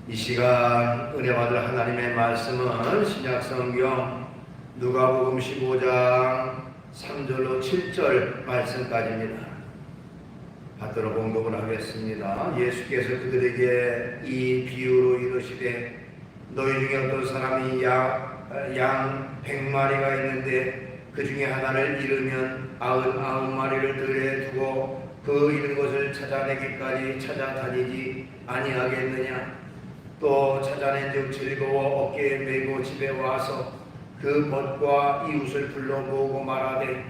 이 시간 은혜 받을 하나님의 말씀은 신약성경 누가복음 15장 3절로 7절 말씀까지입니다. 받들어 봉독을 하겠습니다. 예수께서 그들에게 이 비유로 이르시되 너희 중에 어떤 사람이 양 100마리가 있는데 그 중에 하나를 잃으면 99마리를 들에 두고 그 잃은 것을 찾아내기까지 찾아다니지 아니하겠느냐. 또 찾아낸즉 즐거워 어깨에 메고 집에 와서 그 벗과 이웃을 불러 모으고 말하되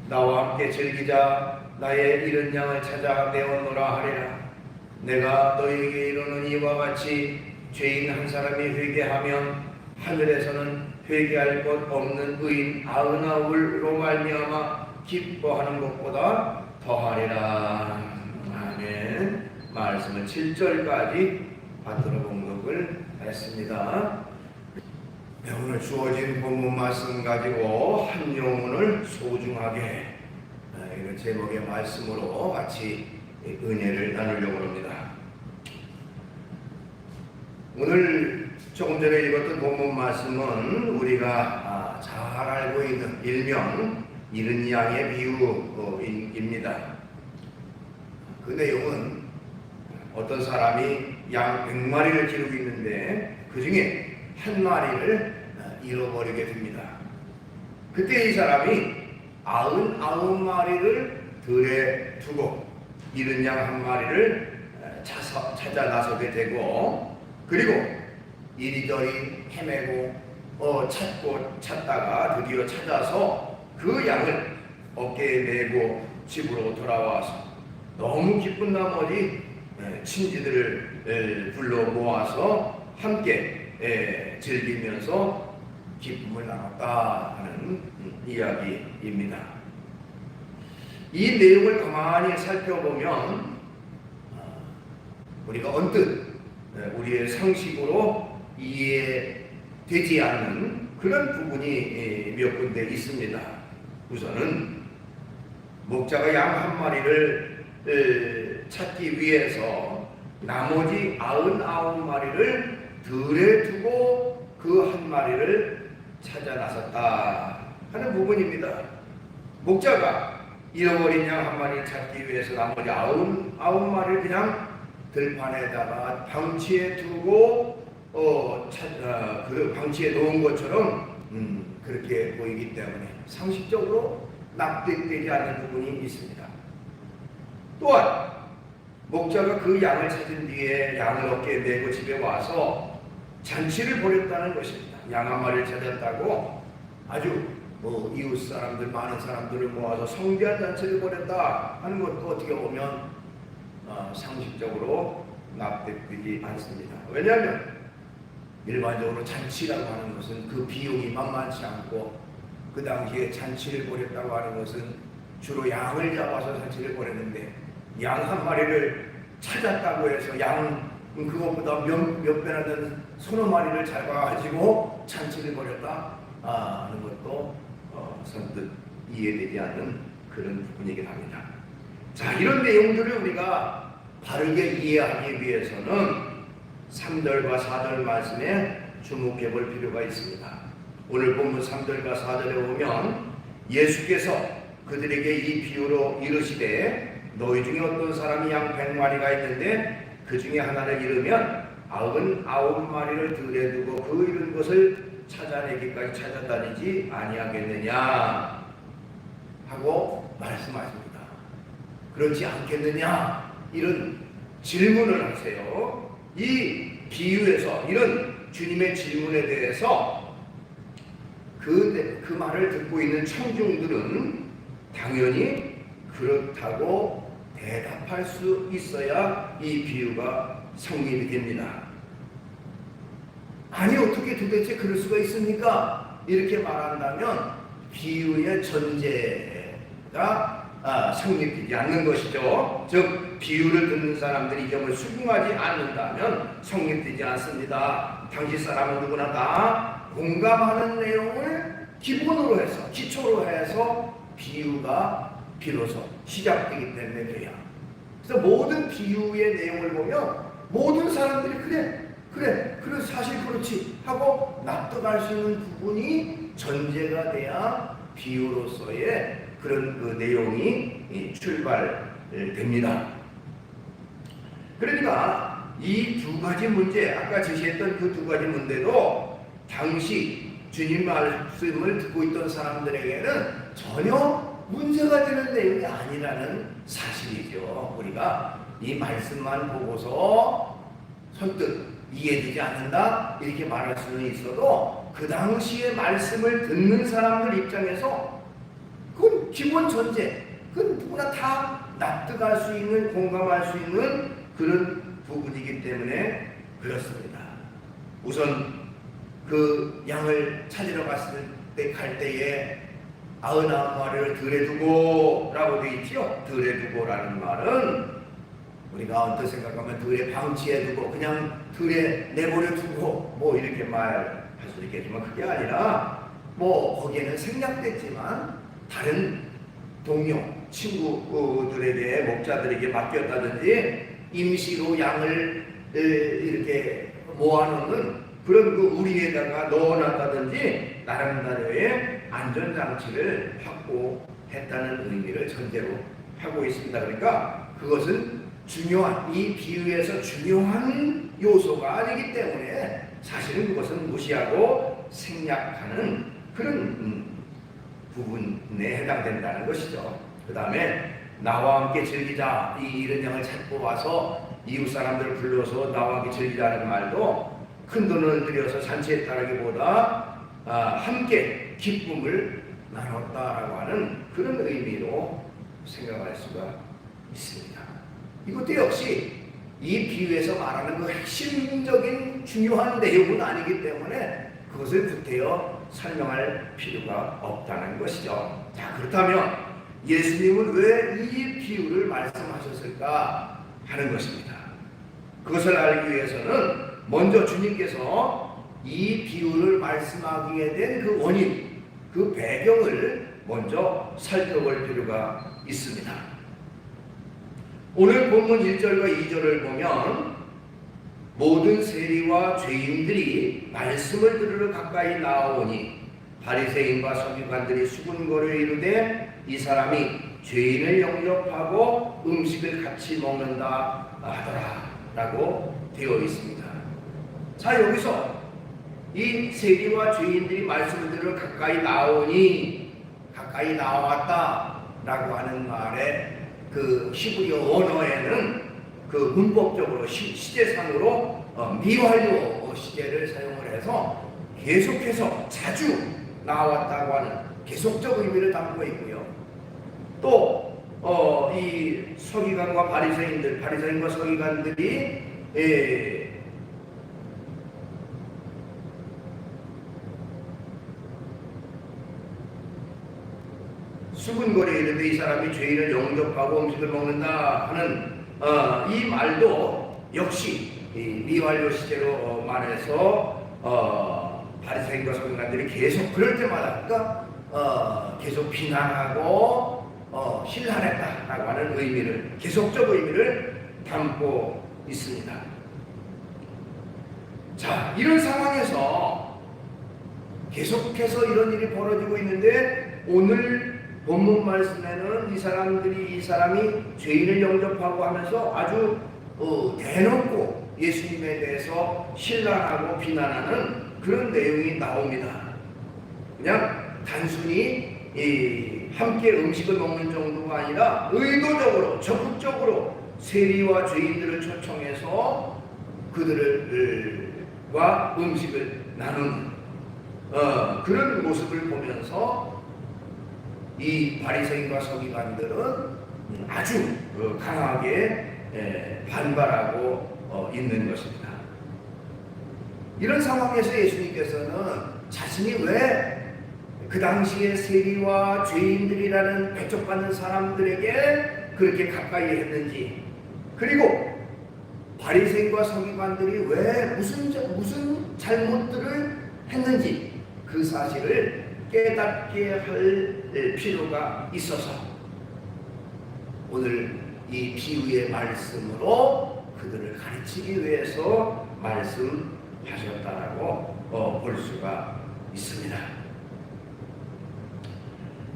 나와 함께 즐기자. 나의 잃은 양을 찾아 내었노라 하리라. 내가 너희에게 이르는 이와 같이 죄인 한 사람이 회개하면 하늘에서는 회개할 것 없는 의인 99로 말미암아 기뻐하는 것보다 더하리라. 아멘. 말씀은 7절까지 받들어 봉독을 했습니다. 오늘 주어진 본문 말씀 가지고 한 영혼을 소중하게 이런 제목의 말씀으로 같이 은혜를 나누려고 합니다. 오늘 조금 전에 읽었던 본문 말씀은 우리가 잘 알고 있는 일명 잃은 양의 비유입니다. 그 내용은 어떤 사람이 양 100마리를 기르고 있는데 그 중에 한 마리를 잃어버리게 됩니다. 그때 이 사람이 99마리를 들에 두고 잃은 양 한 마리를 찾아 나서게 되고, 그리고 이리저리 헤매고 찾다가 드디어 찾아서 그 양을 어깨에 메고 집으로 돌아와서 너무 기쁜 나머지 친지들을 불러 모아서 함께 즐기면서 기쁨을 나눴다 하는 이야기입니다. 이 내용을 가만히 살펴보면 우리가 언뜻 우리의 상식으로 이해되지 않는 그런 부분이 몇 군데 있습니다. 우선은 목자가 양 한 마리를 찾기 위해서 나머지 99마리를 들에 두고 그 한 마리를 찾아 나섰다 하는 부분입니다. 목자가 잃어버린 양 한 마리를 찾기 위해서 나머지 99마리를 그냥 들판에다가 방치해 두고 그 방치해 놓은 것처럼 그렇게 보이기 때문에 상식적으로 납득되지 않는 부분이 있습니다. 또한 목자가 그 양을 찾은 뒤에 양을 어깨에 메고 집에 와서 잔치를 벌였다는 것입니다. 양 한 마리를 찾았다고 아주 이웃 사람들 많은 사람들을 모아서 성대한 잔치를 벌였다 하는 것도 어떻게 보면 상식적으로 납득되지 않습니다. 왜냐하면 일반적으로 잔치라고 하는 것은 그 비용이 만만치 않고, 그 당시에 잔치를 벌였다고 하는 것은 주로 양을 잡아서 잔치를 벌였는데 양 한 마리를 찾았다고 해서 양 그것보다 몇 배나 되는 서너 마리를 잡아가지고 잔치를 벌였다 하는 것도 선뜻 이해되지 않는 그런 부분이긴 합니다. 자, 이런 내용들을 우리가 바르게 이해하기 위해서는 3절과 4절 말씀에 주목해 볼 필요가 있습니다. 오늘 본문 3절과 4절에 보면 예수께서 그들에게 이 비유로 이르시되 너희 중에 어떤 사람이 양 100마리가 있는데 그 중에 하나를 잃으면 99마리를 들에 두고 그 잃은 것을 찾아내기까지 찾아다니지 아니하겠느냐 하고 말씀하십니다. 그렇지 않겠느냐 이런 질문을 하세요. 이 비유에서 이런 주님의 질문에 대해서 그 말을 듣고 있는 청중들은 당연히 그렇다고 대답할 수 있어야 이 비유가 성립이 됩니다. 아니 어떻게 도대체 그럴 수가 있습니까? 이렇게 말한다면 비유의 전제가 성립되지 않는 것이죠. 즉 비유를 듣는 사람들이 이 점을 수긍하지 않는다면 성립되지 않습니다. 당시 사람은 누구나 다 공감하는 내용을 기본으로 해서 기초로 해서 비유가 비로소 시작되기 때문에 그래요. 그래서 모든 비유의 내용을 보면 모든 사람들이 그래 그래 사실 그렇지 하고 납득할 수 있는 부분이 전제가 돼야 비유로서의 그런 그 내용이 출발됩니다. 그러니까 이 두 가지 문제, 아까 제시했던 그 두 가지 문제도 당시 주님 말씀을 듣고 있던 사람들에게는 전혀 문제가 되는 내용이 아니라는 사실이죠. 우리가 이 말씀만 보고서 선뜻 이해되지 않는다 이렇게 말할 수는 있어도 그 당시의 말씀을 듣는 사람들 입장에서 그건 기본 전제, 그건 누구나 다 납득할 수 있는, 공감할 수 있는 그런 부분이기 때문에 그렇습니다. 우선 그 양을 찾으러 갔을 때 갈 때에 99마리를 들에 두고 라고 되어 있죠. 들에 두고라는 말은 우리가 언뜻 생각하면 들에 방치해 두고 그냥 들에 내버려 두고 뭐 이렇게 말할 수 있겠지만 그게 아니라 뭐 거기에는 생략됐지만 다른 동료 친구들에게 목자들에게 맡겼다든지 임시로 양을 이렇게 모아놓는 그런 그 우리에다가 넣어놨다든지 나름대로의 안전장치를 확보했다는 의미를 전제로 하고 있습니다. 그러니까 그것은 중요한, 이 비유에서 중요한 요소가 아니기 때문에 사실은 그것은 무시하고 생략하는 그런 부분에 해당된다는 것이죠. 그 다음에 나와 함께 즐기자, 이 잃은 양을 찾고 와서 이웃 사람들을 불러서 나와 함께 즐기자는 말도 큰 돈을 들여서 잔치했다라기보다 함께 기쁨을 나눴다라고 하는 그런 의미로 생각할 수가 있습니다. 이것도 역시 이 비유에서 말하는 그 핵심적인 중요한 내용은 아니기 때문에 그것을 구태여 설명할 필요가 없다는 것이죠. 자, 그렇다면 예수님은 왜 이 비유를 말씀하셨을까 하는 것입니다. 그것을 알기 위해서는 먼저 주님께서 이 비유를 말씀하기에 된 그 원인, 그 배경을 먼저 살펴볼 필요가 있습니다. 오늘 본문 1절과 2절을 보면 모든 세리와 죄인들이 말씀을 들으러 가까이 나아오니 바리새인과 서기관들이 수군거려 이르되 이 사람이 죄인을 영접하고 음식을 같이 먹는다 하더라 라고 되어 있습니다. 자, 여기서 이 세리와 죄인들이 말씀을 들으러 가까이 나오니 가까이 나왔다 라고 하는 말에 그 히브리어 언어에는 그 문법적으로 시제상으로 미완료 시제를 사용을 해서 계속해서 자주 나왔다고 하는 계속적 의미를 담고 있고요. 또 이 서기관과 바리새인과 서기관들이 수군거리에 이르되 이 사람이 죄인을 영접하고 음식을 먹는다 하는 이 말도 역시 미완료 시제로 말해서 바리새인과 서기관들이 계속 그럴 때마다 그러니까 계속 비난하고 신랄했다라고 하는 의미를, 계속적 의미를 담고 있습니다. 자, 이런 상황에서 계속해서 이런 일이 벌어지고 있는데 오늘 본문 말씀에는 이 사람이 죄인을 영접하고 하면서 아주 대놓고 예수님에 대해서 신랄하고 비난하는 그런 내용이 나옵니다. 그냥 단순히 함께 음식을 먹는 정도가 아니라 의도적으로 적극적으로 세리와 죄인들을 초청해서 그들과 음식을 나누는 그런 모습을 보면서 이 바리새인과 서기관들은 아주 강하게 반발하고 있는 것입니다. 이런 상황에서 예수님께서는 자신이 왜 그 당시에 세리와 죄인들이라는 배척받는 사람들에게 그렇게 가까이 했는지, 그리고 바리새인과 서기관들이 왜 무슨 잘못들을 했는지 그 사실을 깨닫게 할 필요가 있어서 오늘 이 비유의 말씀으로 그들을 가르치기 위해서 말씀하셨다라고 볼 수가 있습니다.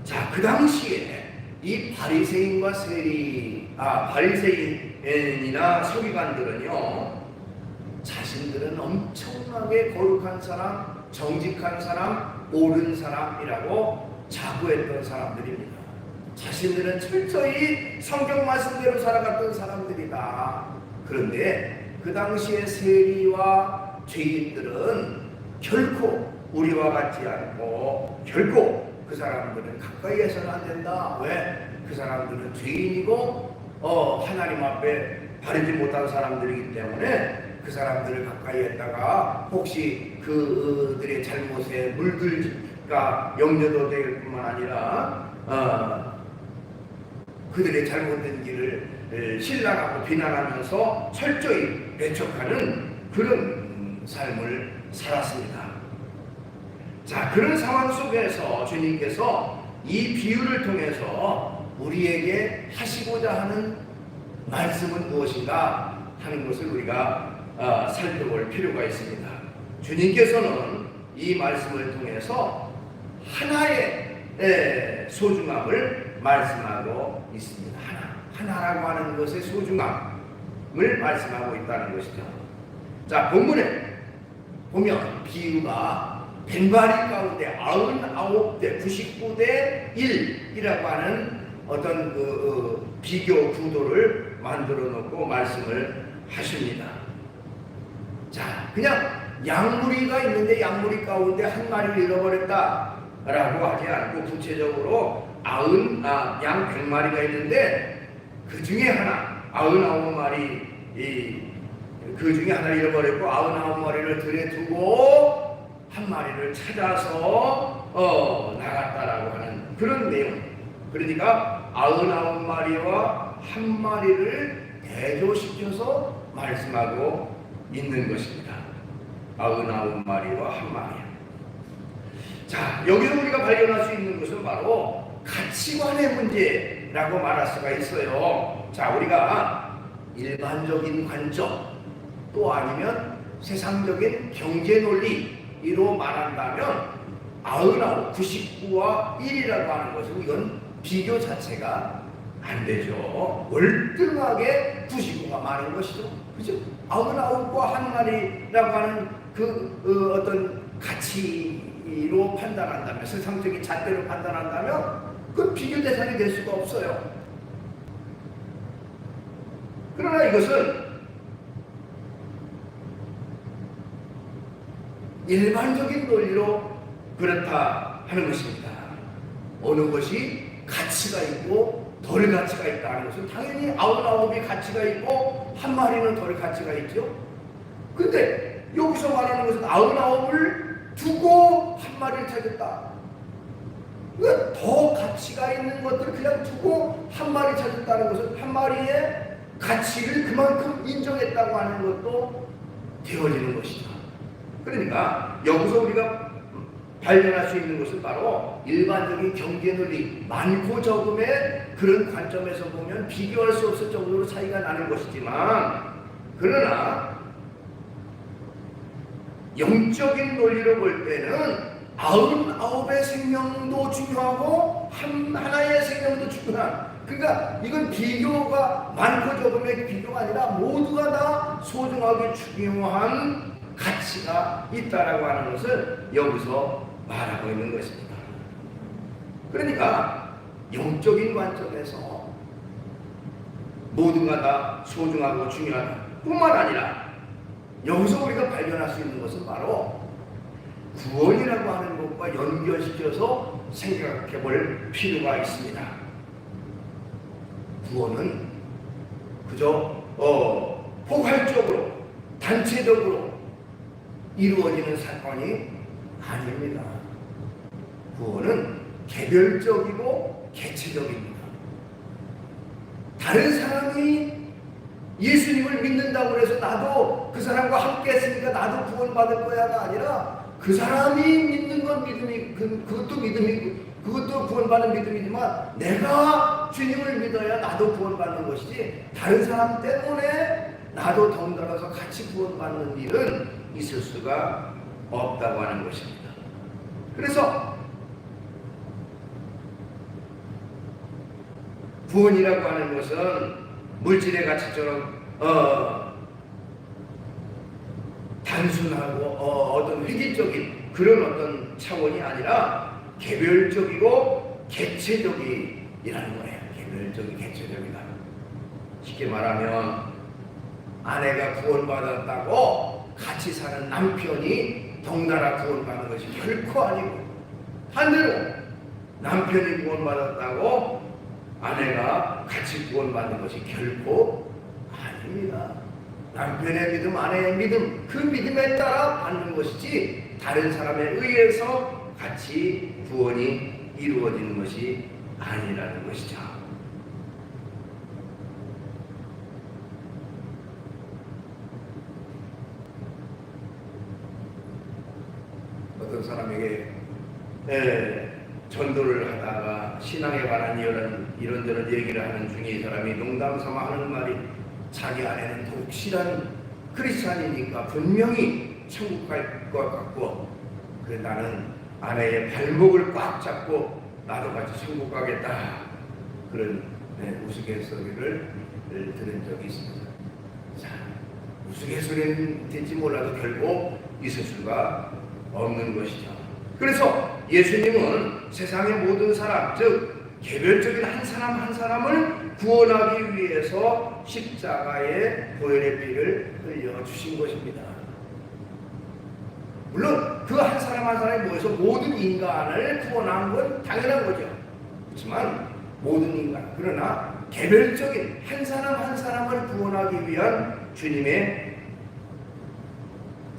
자, 그 당시에 이 바리새인이나 서기관들은요, 자신들은 엄청나게 거룩한 사람, 정직한 사람, 옳은 사람이라고 자부했던 사람들입니다. 자신들은 철저히 성경 말씀대로 살아갔던 사람들이다. 그런데 그 당시에 세리와 죄인들은 결코 우리와 같지 않고, 결코 그 사람들은 가까이 해서는 안 된다. 왜? 그 사람들은 죄인이고 하나님 앞에 바르지 못한 사람들이기 때문에 그 사람들을 가까이 했다가 혹시 그들의 잘못에 물들까 염려도 될 뿐만 아니라 그들의 잘못된 길을 신랄하고 비난하면서 철저히 배척하는 그런 삶을 살았습니다. 자, 그런 상황 속에서 주님께서 이 비유를 통해서 우리에게 하시고자 하는 말씀은 무엇인가 하는 것을 우리가 살펴볼 필요가 있습니다. 주님께서는 이 말씀을 통해서 하나의 소중함을 말씀하고 있습니다. 하나라고 하는 것의 소중함을 말씀하고 있다는 것이죠. 자, 본문에 보면 비유가 100마리 가운데 99대 99대 1이라고 하는 어떤 비교 구도를 만들어 놓고 말씀을 하십니다. 자, 그냥 양무리가 있는데 양무리 가운데 한 마리를 잃어버렸다라고 하지 않고 구체적으로 양 100마리가 있는데 그 중에 하나 99마리 그 중에 하나를 잃어버렸고 99마리를 들에 두고 한 마리를 찾아서 나갔다라고 하는 그런 내용. 그러니까 99마리와 한 마리를 대조시켜서 말씀하고 있는 것입니다. 99마리와 한 마리. 자, 여기서 우리가 발견할 수 있는 것은 바로 가치관의 문제라고 말할 수가 있어요. 자, 우리가 일반적인 관점 또 아니면 세상적인 경제 논리로 말한다면 99, 99와 1이라고 하는 것은 이건 비교 자체가 안 되죠. 월등하게 99가 많은 것이죠. 그죠? 99과 한 마리라고 하는 어떤 가치로 판단한다면, 세상적인 잣대로 판단한다면 그 비교 대상이 될 수가 없어요. 그러나 이것은 일반적인 논리로 그렇다 하는 것입니다. 어느 것이 가치가 있고 덜 가치가 있다는 것은 당연히 99이 가치가 있고 한 마리는 덜 가치가 있죠. 근데 여기서 말하는 것은 99을 두고 한 마리를 찾았다. 더 가치가 있는 것들을 그냥 두고 한 마리 찾았다는 것은 한 마리의 가치를 그만큼 인정했다고 하는 것도 되어지는 것이다. 그러니까 여기서 우리가 발견할 수 있는 것은 바로 일반적인 경제 논리, 많고 적음의 그런 관점에서 보면 비교할 수 없을 정도로 차이가 나는 것이지만, 그러나 영적인 논리로 볼 때는 99의 생명도 중요하고 하나의 생명도 중요한, 그러니까 이건 비교가 많고 적음의 비교가 아니라 모두가 다 소중하게 중요한 가치가 있다라고 하는 것을 여기서 말하고 있는 것입니다. 그러니까 영적인 관점에서 모두가 다 소중하고 중요한 뿐만 아니라 여기서 우리가 발견할 수 있는 것은 바로 구원이라고 하는 것과 연결시켜서 생각해 볼 필요가 있습니다. 구원은 그저 포괄적으로 단체적으로 이루어지는 사건이 아닙니다. 구원은 개별적이고 개체적입니다. 다른 사람이 예수님을 믿는다고 해서 나도 그 사람과 함께 했으니까 나도 구원받을 거야가 아니라, 그 사람이 믿는 건 믿음이, 그것도 믿음이고 그것도 구원받는 믿음이지만 내가 주님을 믿어야 나도 구원받는 것이지, 다른 사람 때문에 나도 덩달아서 같이 구원받는 일은 있을 수가 없다고 하는 것입니다. 그래서 구원이라고 하는 것은 물질의 가치처럼 단순하고 어떤 획일적인 그런 어떤 차원이 아니라 개별적이고 개체적이라는 거예요. 개별적인 개체적이다. 쉽게 말하면 아내가 구원받았다고 같이 사는 남편이 덩달아 구원받는 것이 결코 아니고, 반대로 남편이 구원받았다고 아내가 같이 구원받는 것이 결코 아닙니다. 남편의 믿음, 아내의 믿음, 그 믿음에 따라 받는 것이지 다른 사람에 의해서 같이 구원이 이루어지는 것이 아니라는 것이죠. 어떤 사람에게 전도를 하다가 신앙에 관한 이런저런 얘기를 하는 중에 이 사람이 농담삼아 하는 말이, 자기 아내는 독실한 크리스찬이니까 분명히 천국 갈 것 같고, 나는 아내의 발목을 꽉 잡고 나도 같이 천국 가겠다, 그런 우스갯소리를 들은 적이 있습니다. 자, 우스갯소리는 될지 몰라도 결국 있을 수가 없는 것이죠. 그래서 예수님은 세상의 모든 사람, 즉 개별적인 한 사람 한 사람을 구원하기 위해서 십자가의 보혈의 피를 흘려주신 것입니다. 물론 그 한 사람 한 사람이 모여서 모든 인간을 구원한 건 당연한 거죠. 그렇지만 모든 인간, 그러나 개별적인 한 사람 한 사람을 구원하기 위한 주님의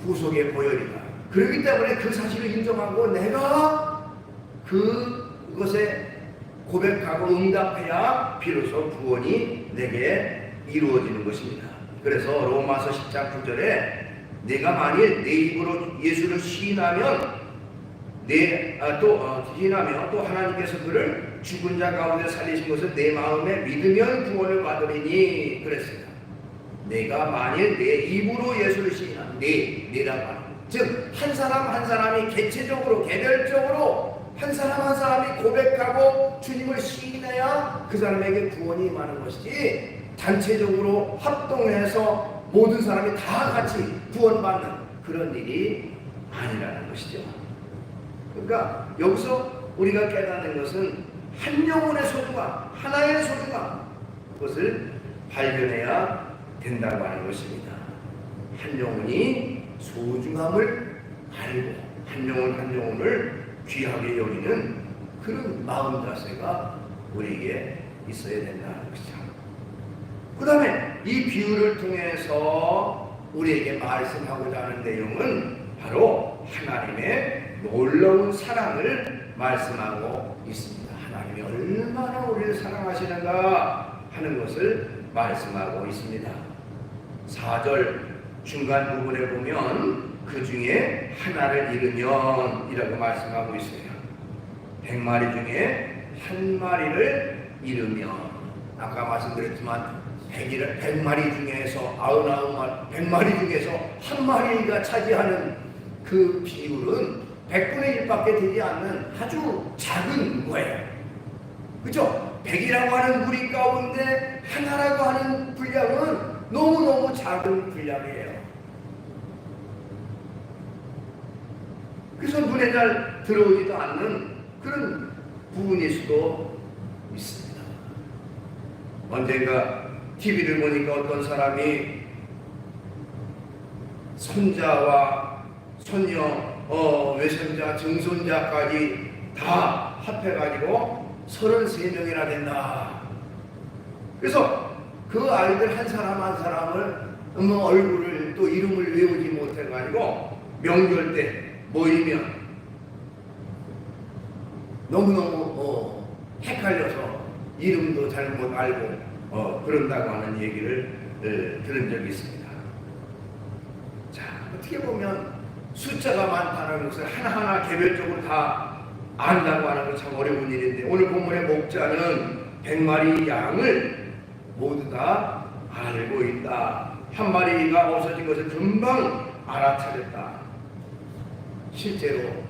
구속의 보혈이다. 그렇기 때문에 그 사실을 인정하고 내가 그것에 고백하고 응답해야 비로소 구원이 내게 이루어지는 것입니다. 그래서 로마서 10장 9절에 내가 만일 내 입으로 예수를 시인하면 또 하나님께서 그를 죽은 자 가운데 살리신 것을 내 마음에 믿으면 구원을 받으리니 그랬습니다. 내가 만일 내 입으로 예수를 시인하면 내라고 하는, 즉 한 사람 한 사람이 개체적으로 개별적으로 한 사람 한 사람이 고백하고 주님을 시인해야 그 사람에게 구원이 임하는 것이지, 단체적으로 합동해서 모든 사람이 다 같이 구원받는 그런 일이 아니라는 것이죠. 그러니까 여기서 우리가 깨닫는 것은 한 영혼의 소중함, 하나의 소중함, 그것을 발견해야 된다고 하는 것입니다. 한 영혼이 소중함을 알고 한 영혼 한 영혼을 귀하게 여기는 그런 마음 자세가 우리에게 있어야 된다는 것이죠. 그 다음에 이 비유를 통해서 우리에게 말씀하고자 하는 내용은 바로 하나님의 놀라운 사랑을 말씀하고 있습니다. 하나님이 얼마나 우리를 사랑하시는가 하는 것을 말씀하고 있습니다. 4절 중간 부분에 보면 그 중에 하나를 잃으면 이라고 말씀하고 있어요. 100마리 중에 한 마리를 잃으면, 아까 말씀드렸지만 100마리 중에서 100마리 중에서 한 마리가 차지하는 그 비율은 100분의 1밖에 되지 않는 아주 작은 거예요. 그렇죠? 100이라고 하는 무리 가운데 하나라고 하는 분량은 너무너무 작은 분량이에요. 그래서 눈에 잘 들어오지도 않는 그런 부분일 수도 있습니다. 언젠가 TV를 보니까 어떤 사람이 손자와 손녀, 외손자, 증손자까지 다 합해가지고 33명이나 된다. 그래서 그 아이들 한 사람 한 사람을 얼굴을 또 이름을 외우지 못해가지고 명절 때 모이면 너무너무 헷갈려서 이름도 잘못 알고 그런다고 하는 얘기를 들은 적이 있습니다. 자, 어떻게 보면 숫자가 많다는 것을 하나하나 개별적으로 다 안다고 하는 건 참 어려운 일인데, 오늘 본문의 목자는 100마리 양을 모두 다 알고 있다 한 마리가 없어진 것을 금방 알아차렸다. 실제로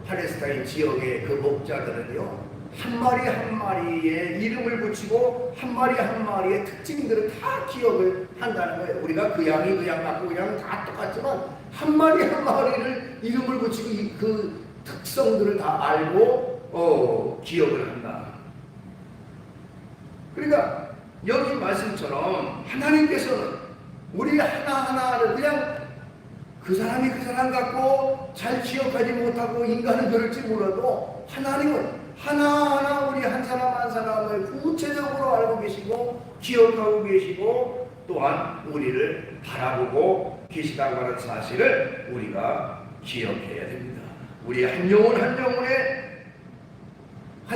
팔레스타인 지역의 그 목자들은요, 한 마리 한 마리의 이름을 붙이고 한 마리 한 마리의 특징들을 다 기억을 한다는 거예요. 우리가 그 양이 그 양 같고 그 양은 다 똑같지만 한 마리 한 마리를 이름을 붙이고 그 특성들을 다 알고 기억을 한다. 그러니까 여기 말씀처럼 하나님께서는 우리 하나하나를 그냥 그 사람이 그 사람 같고 잘 기억하지 못하고 인간은 그럴지 몰라도 하나님은 하나하나 우리 한 사람 한 사람을 구체적으로 알고 계시고 기억하고 계시고 또한 우리를 바라보고 계시다고 하는 사실을 우리가 기억해야 됩니다. 우리 한 영혼 한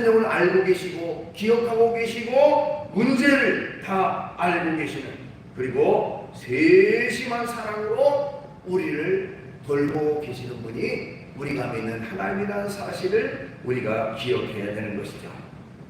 영혼을 알고 계시고 기억하고 계시고 문제를 다 알고 계시는, 그리고 세심한 사랑으로 우리를 돌보고 계시는 분이 우리가 믿는 하나님이라는 사실을 우리가 기억해야 되는 것이죠.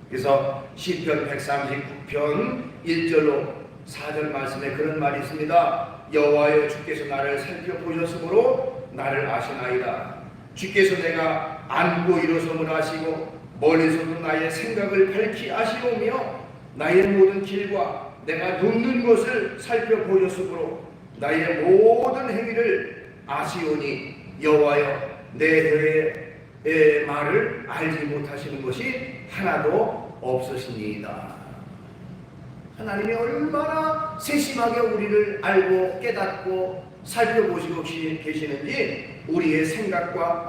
그래서 시편 139편 1절로 4절 말씀에 그런 말이 있습니다. 여호와여, 주께서 나를 살펴보셨으므로 나를 아시나이다. 주께서 내가 앉고 일어섬을 아시고 멀리서도 나의 생각을 밝히 아시오며 나의 모든 길과 내가 눕는 것을 살펴보셨으므로 나의 모든 행위를 아시오니 여호와여, 내 혀의 말을 알지 못하시는 것이 하나도 없으시니이다. 하나님이 얼마나 세심하게 우리를 알고 깨닫고 살펴보시고 계시는지 우리의 생각과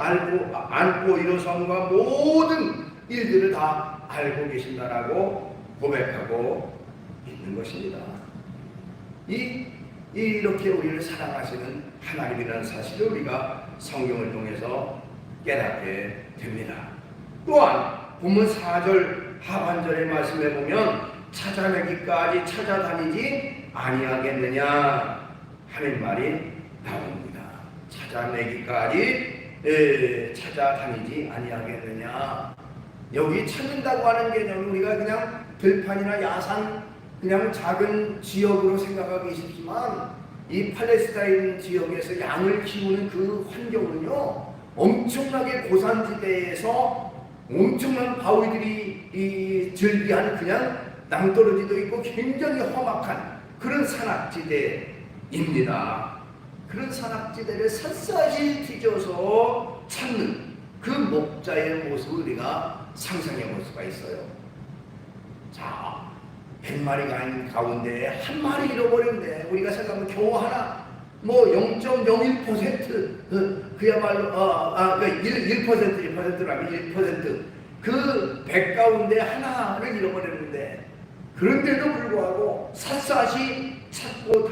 앉고 일어섬과 모든 일들을 다 알고 계신다라고 고백하고 있는 것입니다. 이렇게 우리를 사랑하시는 하나님이라는 사실을 우리가 성경을 통해서 깨닫게 됩니다. 또한 본문 4절 하반절의 말씀에 보면 찾아내기까지 찾아다니지 아니하겠느냐 하는 말이 나옵니다. 찾아내기까지 찾아다니지 아니하겠느냐. 여기 찾는다고 하는 개념은 우리가 그냥 들판이나 야산 그냥 작은 지역으로 생각하기 쉽지만 이 팔레스타인 지역에서 양을 키우는 그 환경은요, 엄청나게 고산지대에서 엄청난 바위들이 즐비한 그냥 낭떠러지도 있고 굉장히 험악한 그런 산악지대입니다. 그런 산악지대를 샅샅이 뒤져서 찾는 그 목자의 모습을 우리가 상상해 볼 수가 있어요. 자, 100마리가 아닌 가운데 한 마리 잃어버렸는데 우리가 생각하면 겨우 하나, 뭐 0.01% 그야말로 1%라면 1% 그 100 가운데 하나를 잃어버렸는데, 그런데도 불구하고 샅샅이 찾고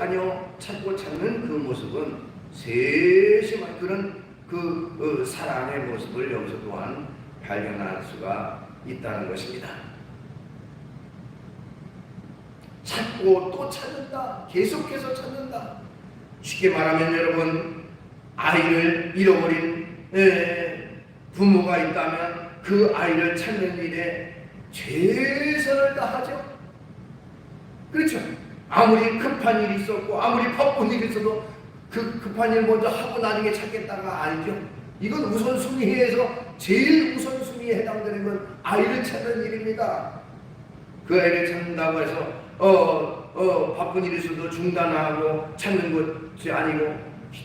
찾는 그 모습은 세심한 그런 그 사랑의 모습을 여기서 또한 발견할 수가 있다는 것입니다. 찾고 또 찾는다. 계속해서 찾는다. 쉽게 말하면 여러분, 아이를 잃어버린 부모가 있다면 그 아이를 찾는 일에 최선을 다하죠. 그렇죠. 아무리 급한 일이 있었고 아무리 바쁜 일이 있어도 그 급한 일 먼저 하고 나중에 찾겠다가 아니죠. 이건 우선순위에서 제일 우선순위에 해당되는 건 아이를 찾는 일입니다. 그 아이를 찾는다고 해서 바쁜 일이 있어도 중단하고 찾는 것이 아니고,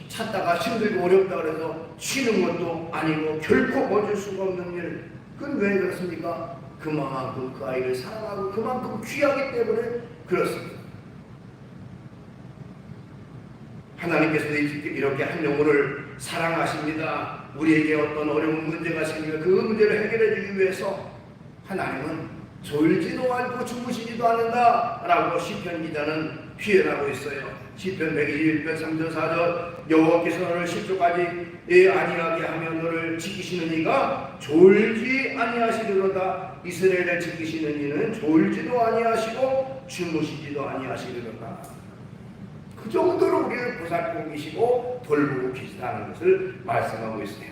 찾다가 힘들고 어렵다 그래서 쉬는 것도 아니고, 결코 멈출 수가 없는 일. 그건 왜 그렇습니까? 그만큼 그 아이를 사랑하고 그만큼 귀하기 때문에 그렇습니다. 하나님께서도 이렇게 한 영혼을 사랑하십니다. 우리에게 어떤 어려운 문제가 생기면 그 문제를 해결해 주기 위해서 하나님은 졸지도 않고 주무시지도 않는다 라고 시편 기자는 표현하고 있어요. 시편 121편 3절 4절 여호와께서 너를 실족하지 아니하게 하며 너를 지키시는 이가 졸지 아니하시리로다. 이스라엘을 지키시는 이는 졸지도 아니하시고 주무시지도 아니하시리로다. 그 정도로 우리를 보살피고 계시고 돌보고 계시다는 것을 말씀하고 있어요.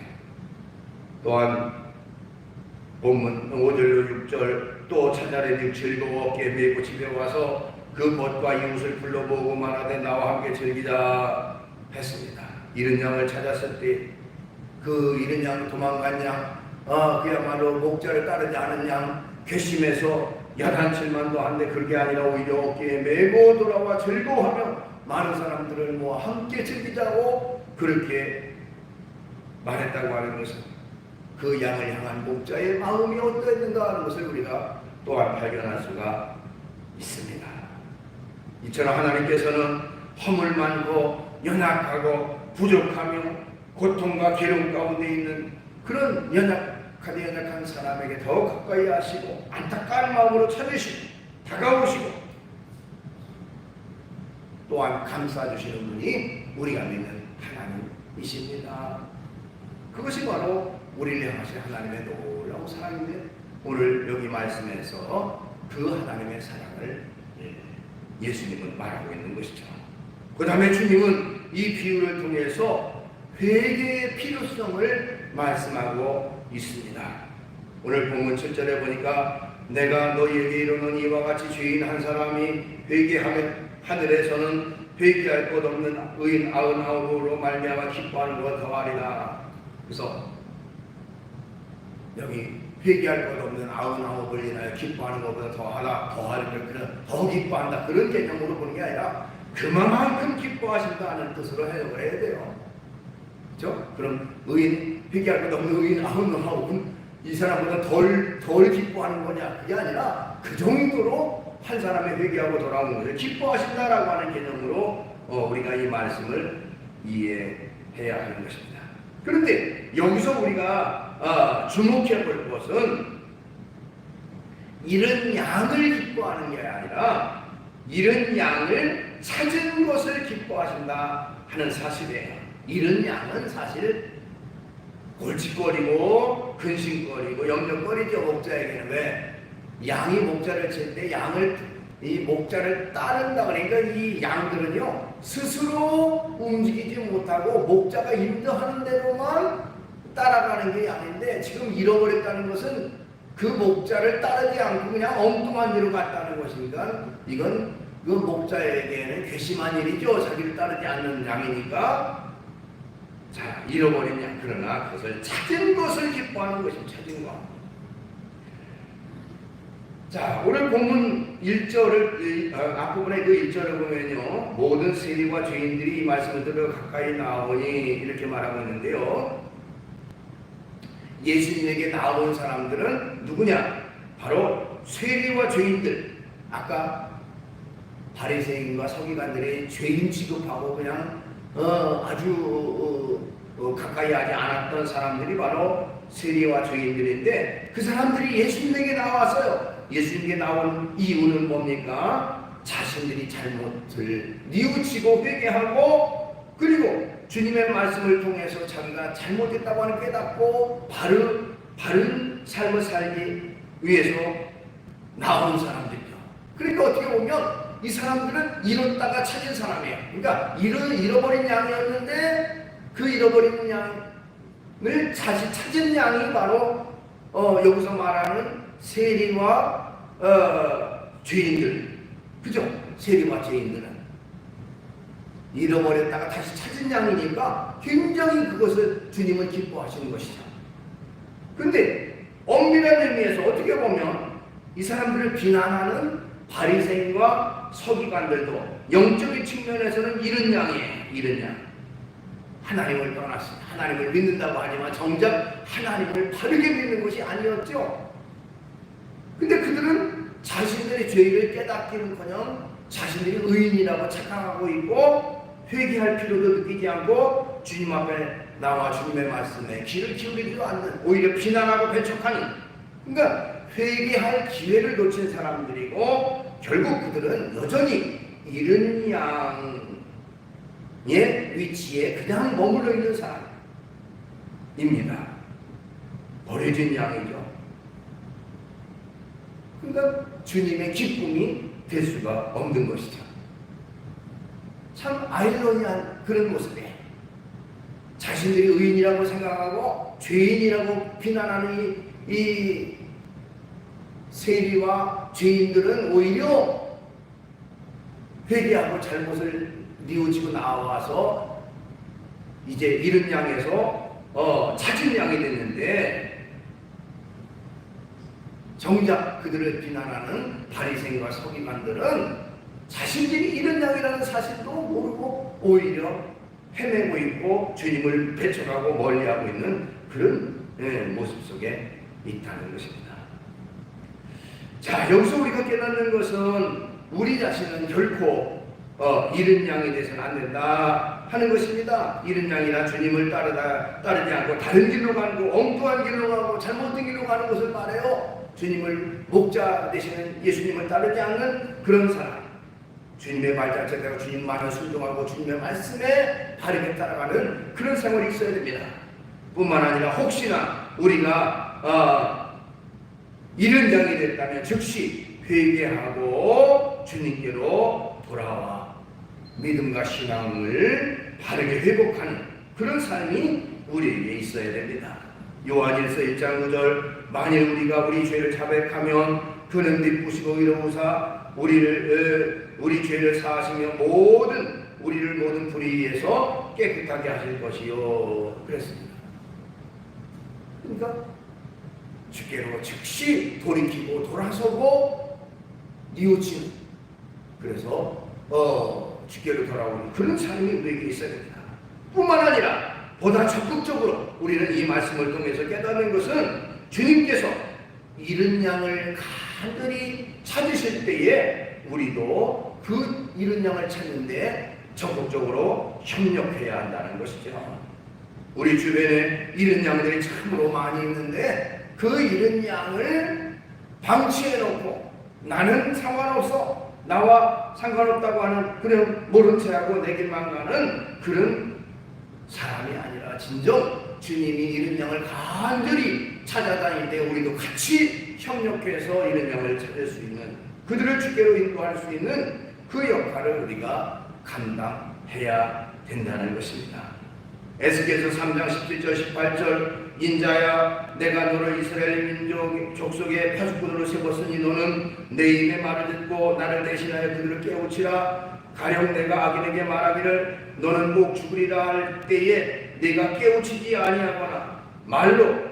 또한 본문 5절로 6절 또 찾아내니 즐거웠게 메고 집에 와서 그 벗과 이웃을 불러 모으고 말하되 나와 함께 즐기자 했습니다. 잃은 양을 찾았을 때 그 잃은 양, 도망간 양, 그야말로 목자를 따르지 않은 양 괘씸해서 야단칠만도 한데 그게 아니라 오히려 어깨에 메고 돌아와 즐거워하며 많은 사람들을 모아 함께 즐기자고 그렇게 말했다고 하는 것은 그 양을 향한 목자의 마음이 어떠했는가 하는 것을 우리가 또한 발견할 수가 있습니다. 이처럼 하나님께서는 허물 많고 연약하고 부족하며 고통과 괴로움 가운데 있는 그런 연약한 사람에게 더 가까이 하시고 안타까운 마음으로 찾으시고 다가오시고 또한 감싸주시는 분이 우리가 믿는 하나님이십니다. 그것이 바로 우리를 향하신 하나님의 놀라운 사랑인데 오늘 여기 말씀에서 그 하나님의 사랑을 예수님은 말하고 있는 것이죠. 그 다음에 주님은 이 비유를 통해서 회개의 필요성을 말씀하고 있습니다. 오늘 본문 7절에 보니까 내가 너희에게 이르노니 이와 같이 죄인 한 사람이 회개하면 하늘에서는 회개할 것 없는 의인 99으로 말미암아 기뻐하는 것 더하리라. 그래서 여기 회개할 것 없는 99을 인하여 기뻐하는 것보다 더 기뻐한다 그런 개념으로 보는 게 아니라 그만큼 기뻐하신다는 뜻으로 해석을 해야 돼요. 그렇죠? 그럼 의인 회개할 것 없는 의인 99은 이 사람보다 덜 기뻐하는 거냐? 그게 아니라 그 정도로 한 사람의 회개하고 돌아오는 것을 기뻐하신다라고 하는 개념으로 우리가 이 말씀을 이해해야 하는 것입니다. 그런데 여기서 우리가 주목해 볼 것은 잃은 양을 기뻐하는 게 아니라 잃은 양을 찾은 것을 기뻐하신다 하는 사실이에요. 잃은 양은 사실 골칫거리고 근심거리고 염려거리죠. 목자에게는. 왜? 양이 목자를 칠 때 이 목자를 따른다. 그러니까 이 양들은요 스스로 움직이지 못하고 목자가 인도하는 대로만 따라가는 게 양인데 지금 잃어버렸다는 것은 그 목자를 따르지 않고 그냥 엉뚱한 데로 갔다는 것이니까 이건 그 목자에게는 괘씸한 일이죠. 자기를 따르지 않는 양이니까. 자, 잃어버린 양. 그러나 그것을 찾은 것을 기뻐하는 것이 찾은 것. 자, 오늘 본문 1절을 앞부분에 그 1절을 보면요 모든 세리와 죄인들이 이 말씀을 들어 가까이 나오니 이렇게 말하고 있는데요, 예수님에게 나온 사람들은 누구냐? 바로 세리와 죄인들. 아까 바리새인과 서기관들이 죄인 취급하고 그냥 아주 가까이 하지 않았던 사람들이 바로 세리와 죄인들인데 그 사람들이 예수님에게 나왔어요. 예수님께 나온 이유는 뭡니까? 자신들이 잘못을 뉘우치고 회개하고 그리고 주님의 말씀을 통해서 자기가 잘못했다고 하는 깨닫고 바른 삶을 살기 위해서 나온 사람들이죠. 그러니까 어떻게 보면 이 사람들은 잃었다가 찾은 사람이에요. 그러니까 잃어버린 양이었는데 그 잃어버린 양을 다시 찾은 양이 바로 여기서 말하는 세리와 죄인들. 그죠? 세리와 죄인들은 잃어버렸다가 다시 찾은 양이니까 굉장히 그것을 주님은 기뻐하시는 것이죠. 그런데 엄밀한 의미에서 어떻게 보면 이 사람들을 비난하는 바리새인과 서기관들도 영적인 측면에서는 잃은 양이에요. 잃은 양. 하나님을 떠났습니다. 하나님을 믿는다고 하지만 정작 하나님을 바르게 믿는 것이 아니었죠. 근데 그들은 자신들의 죄를 깨닫기는커녕 자신들이 의인이라고 착각하고 있고 회개할 필요도 느끼지 않고 주님 앞에 나와 주님의 말씀에 귀를 기울이지도 않는, 오히려 비난하고 배척하는, 그러니까 회개할 기회를 놓친 사람들이고 결국 그들은 여전히 잃은 양의 위치에 그냥 머물러 있는 사람입니다. 버려진 양이죠. 그러니까 주님의 기쁨이 될 수가 없는 것이죠. 참 아이러니한 그런 모습이에요. 자신들이 의인이라고 생각하고 죄인이라고 비난하는 이 세리와 죄인들은 오히려 회개하고 잘못을 뉘우치고 나와서 이제 잃은 양에서 찾은 양이 됐는데, 정작 그들을 비난하는 바리새인과 서기관들은 자신들이 잃은 양이라는 사실도 모르고 오히려 헤매고 있고 주님을 배척하고 멀리하고 있는 그런 모습 속에 있다는 것입니다. 자, 여기서 우리가 깨닫는 것은 우리 자신은 결코 잃은 양이 되서는 안 된다 하는 것입니다. 잃은 양이나 주님을 따르지 않고 다른 길로 가고 엉뚱한 길로 가고 잘못된 길로 가는 것을 말해요. 주님을 목자 되시는 예수님을 따르지 않는 그런 사람, 주님의 말자체대로 주님 말을 순종하고 주님의 말씀에 바르게 따라가는 그런 생활이 있어야 됩니다. 뿐만 아니라 혹시나 우리가 잃은 양이 됐다면 즉시 회개하고 주님께로 돌아와 믿음과 신앙을 바르게 회복하는 그런 삶이 우리에게 있어야 됩니다. 요한일서 1장 9절, 만일 우리가 우리 죄를 자백하면 그는 미쁘시고 이로우사 우리 죄를 사하시며 우리를 모든 불의에서 깨끗하게 하실 것이요 그랬습니다. 그러니까 주께로 즉시 돌이키고 돌아서고 뉘우치는, 그래서 주께로 돌아오는 그런 삶이 우리에게 있어야 됩니다. 뿐만 아니라 보다 적극적으로 우리는 이 말씀을 통해서 깨닫는 것은 주님께서 잃은 양을 간절히 찾으실 때에 우리도 그 잃은 양을 찾는데 적극적으로 협력해야 한다는 것이죠. 우리 주변에 잃은 양들이 참으로 많이 있는데 그 잃은 양을 방치해놓고 나는 상관없어, 나와 상관없다고 하는 그냥 모른 체하고 내 길만 가는 그런 사람이 아니라 진정 주님이 잃은 양을 간절히 찾아다닐 때 우리도 같이 협력해서 잃은 양을 찾을 수 있는, 그들을 주께로 인도할 수 있는 그 역할을 우리가 감당해야 된다는 것입니다. 에스겔서 3장 17절 18절, 인자야 내가 너를 이스라엘 민족 족속의 파수꾼으로 세웠으니 너는 내 입의 말을 듣고 나를 대신하여 그들을 깨우치라. 가령 내가 악인에게 말하기를 너는 꼭 죽으리라 할 때에 네가 깨우치지 아니하거나 말로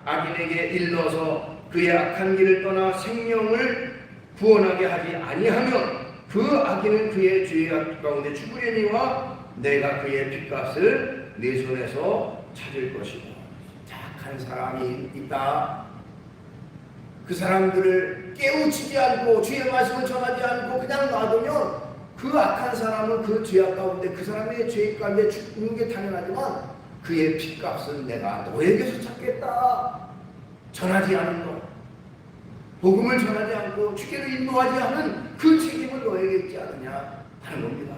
악인에게 일러서 그의 악한 길을 떠나 생명을 구원하게 하지 아니하면 그 악인은 그의 죄악 가운데 죽으려니와 내가 그의 핏값을 네 손에서 찾을 것이고. 착한 사람이 있다. 그 사람들을 깨우치지 않고 주의 말씀을 전하지 않고 그냥 놔두면 그 악한 사람은 그 죄악 가운데 그 사람의 죄 가운데 죽는 게 당연하지만 그의 핏값은 내가 너에게서 찾겠다. 전하지 않은 것, 복음을 전하지 않고 주께로 인도하지 않은 그 책임은 너에게 있지 않느냐 하는 겁니다.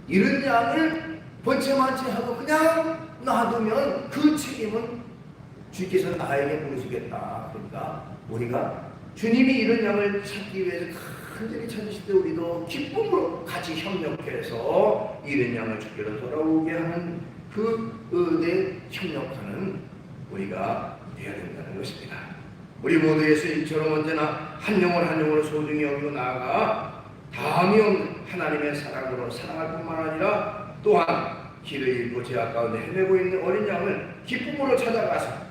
이런 양을 번체만치 하고 그냥 놔두면 그 책임은 주께서 나에게 물으시겠다. 그러니까 우리가 주님이 이런 양을 찾기 위해서 간절히 찾으실 때 우리도 기쁨으로 같이 협력해서 이런 양을 주께로 돌아오게 하는 그 은혜에 협력하는 우리가 되어야 된다는 것입니다. 우리 모두 예수님처럼 언제나 한 영혼 한 영혼을 소중히 여기고 나아가 다함이 없는 하나님의 사랑으로 사랑할 뿐만 아니라 또한 길을 잃고 죄악 가운데 헤매고 있는 어린 양을 기쁨으로 찾아가서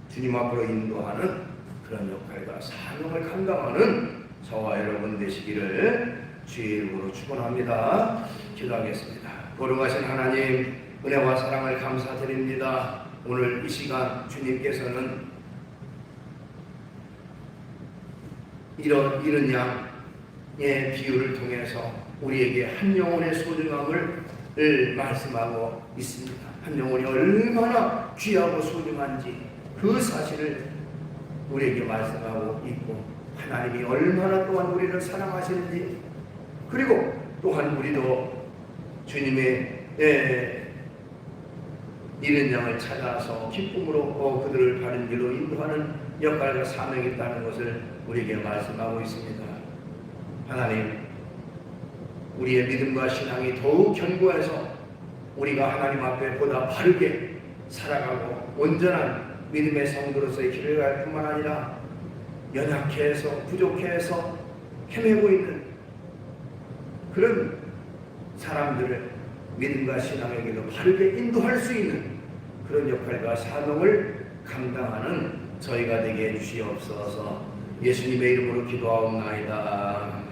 주님 앞으로 인도하는 그런 역할과 사명을 감당하는 저와 여러분 되시기를 주의 이름으로 축원합니다. 기도하겠습니다. 거룩하신 하나님, 은혜와 사랑을 감사드립니다. 오늘 이 시간 주님께서는 이런 양의 비유를 통해서 우리에게 한 영혼의 소중함을 말씀하고 있습니다. 한 영혼이 얼마나 귀하고 소중한지 그 사실을 우리에게 말씀하고 있고, 하나님이 얼마나 또한 우리를 사랑하시는지, 그리고 또한 우리도 주님의 잃은 양을 찾아서 기쁨으로 그들을 바른 길로 인도하는 역할과 사명이 있다는 것을 우리에게 말씀하고 있습니다. 하나님, 우리의 믿음과 신앙이 더욱 견고해서 우리가 하나님 앞에 보다 바르게 살아가고 온전한 믿음의 성도로서의 길을 갈 뿐만 아니라 연약해서 부족해서 헤매고 있는 그런 사람들을 믿음과 신앙에게도 바르게 인도할 수 있는 그런 역할과 사명을 감당하는 저희가 되게 해주시옵소서. 예수님의 이름으로 기도하옵나이다.